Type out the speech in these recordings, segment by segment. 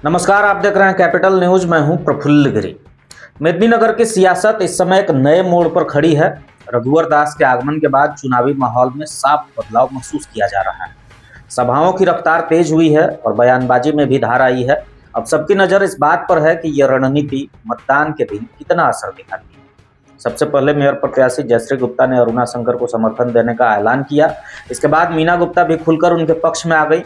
नमस्कार, आप देख रहे हैं कैपिटल न्यूज। मैं हूं प्रफुल्ल गिरी। मेदिनीनगर की सियासत इस समय एक नए मोड़ पर खड़ी है। रघुवर दास के आगमन के बाद चुनावी माहौल में साफ बदलाव महसूस किया जा रहा है। सभाओं की रफ्तार तेज हुई है और बयानबाजी में भी धार आई है। अब सबकी नजर इस बात पर है कि यह रणनीति मतदान के दिन कितना असर दिखाती है। सबसे पहले मेयर प्रत्याशी जयश्री गुप्ता ने अरुणा शंकर को समर्थन देने का ऐलान किया। इसके बाद मीना गुप्ता भी खुलकर उनके पक्ष में आ गई।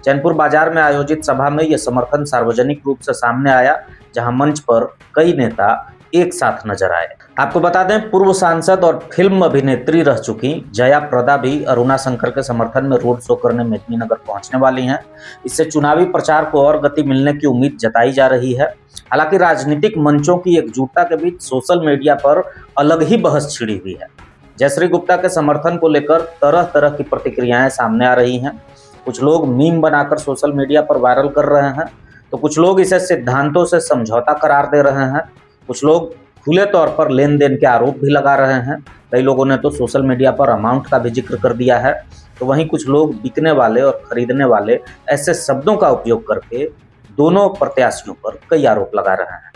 चैनपुर बाजार में आयोजित सभा में यह समर्थन सार्वजनिक रूप से सामने आया, जहां मंच पर कई नेता एक साथ नजर आए। आपको बता दें, पूर्व सांसद और फिल्म अभिनेत्री रह चुकी जया प्रदा भी अरुणा शंकर के समर्थन में रोड शो करने मेदिनीनगर पहुंचने वाली हैं। इससे चुनावी प्रचार को और गति मिलने की उम्मीद जताई जा रही है। हालांकि राजनीतिक मंचों की एकजुटता के बीच सोशल मीडिया पर अलग ही बहस छिड़ी हुई है। जयश्री गुप्ता के समर्थन को लेकर तरह तरह की प्रतिक्रियाएं सामने आ रही हैं। कुछ लोग मीम बनाकर सोशल मीडिया पर वायरल कर रहे हैं, तो कुछ लोग इसे सिद्धांतों से समझौता करार दे रहे हैं। कुछ लोग खुले तौर पर लेन देन के आरोप भी लगा रहे हैं। कई लोगों ने तो सोशल मीडिया पर अमाउंट का भी जिक्र कर दिया है। तो वहीं कुछ लोग बिकने वाले और खरीदने वाले ऐसे शब्दों का उपयोग करके दोनों प्रत्याशियों पर कई आरोप लगा रहे हैं।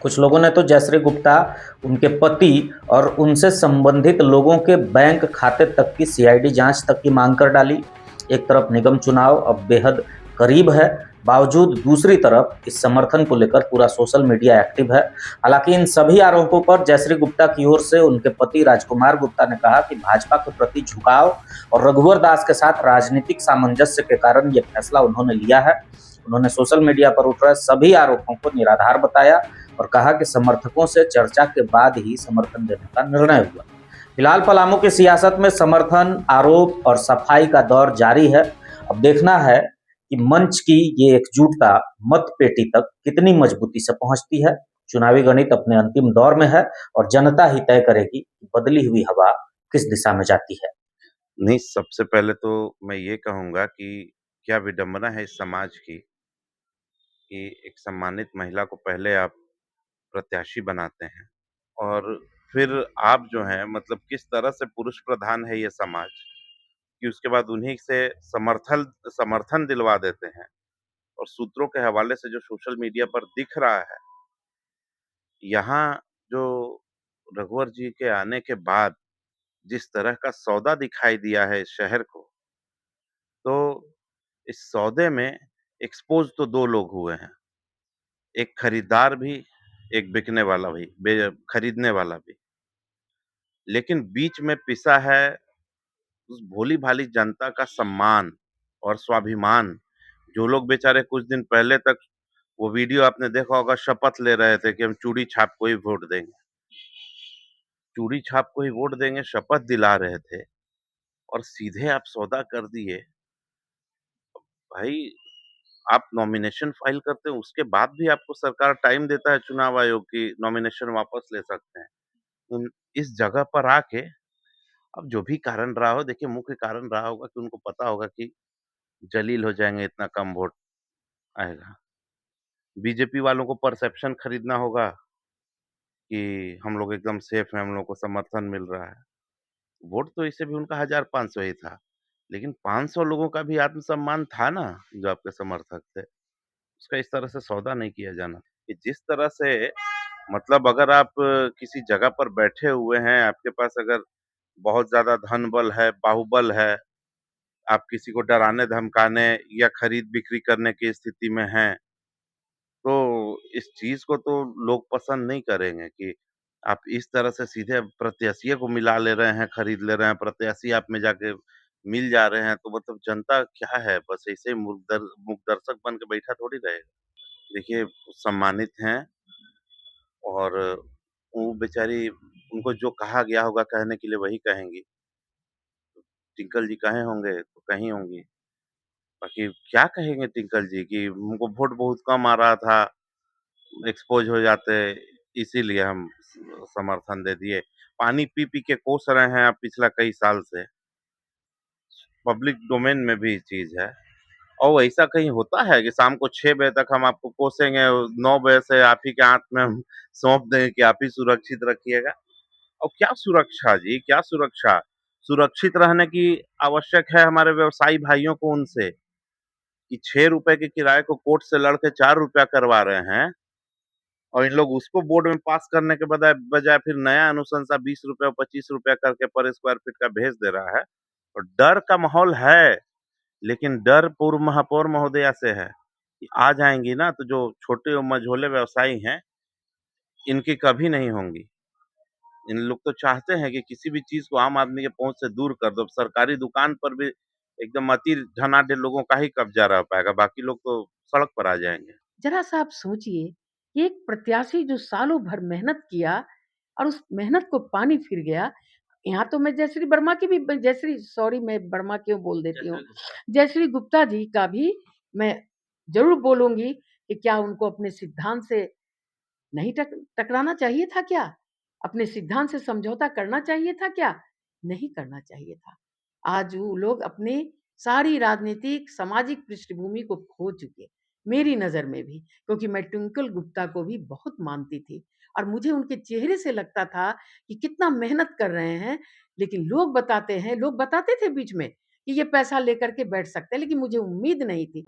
कुछ लोगों ने तो जयश्री गुप्ता, उनके पति और उनसे संबंधित लोगों के बैंक खाते तक की सीआईडी जांच तक की मांग कर डाली। एक तरफ निगम चुनाव अब बेहद करीब है, बावजूद दूसरी तरफ इस समर्थन को लेकर पूरा सोशल मीडिया एक्टिव है। हालांकि इन सभी आरोपों पर जयश्री गुप्ता की ओर से उनके पति राजकुमार गुप्ता ने कहा कि भाजपा के प्रति झुकाव और रघुवर दास के साथ राजनीतिक सामंजस्य के कारण यह फैसला उन्होंने लिया है। उन्होंने सोशल मीडिया पर उठ रहे सभी आरोपों को निराधार बताया और कहा कि समर्थकों से चर्चा के बाद ही समर्थन देने का निर्णय हुआ। फिलहाल पलामू की सियासत में समर्थन, आरोप और सफाई का दौर जारी है। अब देखना है कि मंच की ये एकजुटता मत पेटी तक कितनी मजबूती से पहुंचती है। चुनावी गणित अपने अंतिम दौर में है और जनता ही तय करेगी कि बदली हुई हवा किस दिशा में जाती है। नहीं, सबसे पहले तो मैं ये कहूँगा कि क्या विडंबना है इस समाज की कि एक सम्मानित महिला को पहले आप प्रत्याशी बनाते हैं और फिर आप जो हैं मतलब किस तरह से पुरुष प्रधान है ये समाज कि उसके बाद उन्हीं से समर्थन समर्थन दिलवा देते हैं। और सूत्रों के हवाले से जो सोशल मीडिया पर दिख रहा है, यहाँ जो रघुवर जी के आने के बाद जिस तरह का सौदा दिखाई दिया है इस शहर को, तो इस सौदे में एक्सपोज़ तो 2 लोग हुए हैं। एक खरीदार भी, एक बिकने वाला भी, बे खरीदने वाला भी। लेकिन बीच में पिसा है उस भोली-भाली जनता का सम्मान और स्वाभिमान। जो लोग बेचारे कुछ दिन पहले तक वो वीडियो आपने देखा होगा, शपथ ले रहे थे कि हम चूड़ी छाप को ही वोट देंगे। चूड़ी छाप को ही वोट देंगे, शपथ दिला रहे थे और सीधे आप सौदा कर दिए। भाई, आप नॉमिनेशन फाइल करते हो, उसके बाद भी आपको सरकार टाइम देता है चुनाव आयोग कि नॉमिनेशन वापस ले सकते हैं। इस जगह पर आके अब जो भी कारण रहा हो, देखिए मुख्य कारण रहा होगा कि उनको पता होगा कि जलील हो जाएँगे, इतना कम वोट आएगा। बीजेपी वालों को परसेप्शन खरीदना होगा कि हम लोग एकदम सेफ हैं, हम लोग को समर्थन मिल रहा है। वोट तो इससे भी उनका 1000-500 ही था, लेकिन 500 लोगों का भी आत्मसम्मान था ना, जो आपके समर्थक थे। उसका इस तरह से सौदा नहीं किया जाना। कि जिस तरह से मतलब अगर आप किसी जगह पर बैठे हुए हैं, आपके पास अगर बहुत ज़्यादा धन बल है, बाहुबल है, आप किसी को डराने-धमकाने या खरीद-बिक्री करने की स्थिति में हैं, तो इस चीज़ को तो लोग पसंद नहीं करेंगे कि आप इस तरह से सीधे प्रत्याशी को मिला ले रहे हैं, खरीद ले रहे हैं, प्रत्याशी आप में जाके मिल जा रहे हैं, तो मतलब जनता क्या है, बस ऐसे ही मूक दर्शक बन के बैठा थोड़ी रहेगा। देखिए, सम्मानित हैं और वो बेचारी उनको जो कहा गया होगा कहने के लिए वही कहेंगी। टिंकल जी कहे होंगे तो कही होंगी। बाकी क्या कहेंगे टिंकल जी कि उनको वोट बहुत कम आ रहा था, एक्सपोज़ हो जाते, इसीलिए हम समर्थन दे दिए। पानी पी-पी के कोस रहे हैं आप पिछला कई साल से, पब्लिक डोमेन में भी चीज़ है। और ऐसा कहीं होता है कि शाम को 6 बजे तक हम आपको कोसेंगे, 9 बजे से आप ही के हाथ में हम सौंप देंगे कि आप ही सुरक्षित रखिएगा। और क्या सुरक्षा जी, क्या सुरक्षा? सुरक्षित रहने की आवश्यक है हमारे व्यवसायी भाइयों को उनसे। कि 6 रुपए के किराए को कोर्ट से लड़ के 4 रुपया करवा रहे हैं और इन लोग उसको बोर्ड में पास करने के बजाय बजाय फिर नया अनुशंसा 20 रुपया, 25 रुपया करके पर स्क्वायर फीट का भेज दे रहा है। और डर का माहौल है, लेकिन डर पूर्व महापौर महोदया से है कि आ जाएँगी ना तो जो छोटे और मझोले व्यवसायी हैं, इनकी कभी नहीं होंगी। इन लोग तो चाहते हैं कि किसी भी चीज़ को आम आदमी के पहुँच से दूर कर दो। सरकारी दुकान पर भी एकदम अति धनाढ्य लोगों का ही कब्ज़ा रह पाएगा, बाकी लोग तो सड़क पर आ जाएँगे। जरा सा आप सोचिए कि एक प्रत्याशी जो सालों भर मेहनत किया और उस मेहनत को पानी फिर गया। यहाँ तो मैं जयश्री वर्मा की भी जयश्री सॉरी मैं वर्मा क्यों बोल देती हूँ। जयश्री गुप्ता जी का भी मैं ज़रूर बोलूँगी कि क्या उनको अपने सिद्धांत से नहीं टकराना चाहिए था क्या? अपने सिद्धांत से समझौता करना चाहिए था क्या? नहीं करना चाहिए था। आज वो लोग अपनी सारी राजनीतिक, सामाजिक पृष्ठभूमि को खो चुके, मेरी नज़र में भी, क्योंकि मैं ट्विंकल गुप्ता को भी बहुत मानती थी और मुझे उनके चेहरे से लगता था कि कितना मेहनत कर रहे हैं, लेकिन लोग बताते थे बीच में कि ये पैसा लेकर के बैठ सकते हैं, लेकिन मुझे उम्मीद नहीं थी।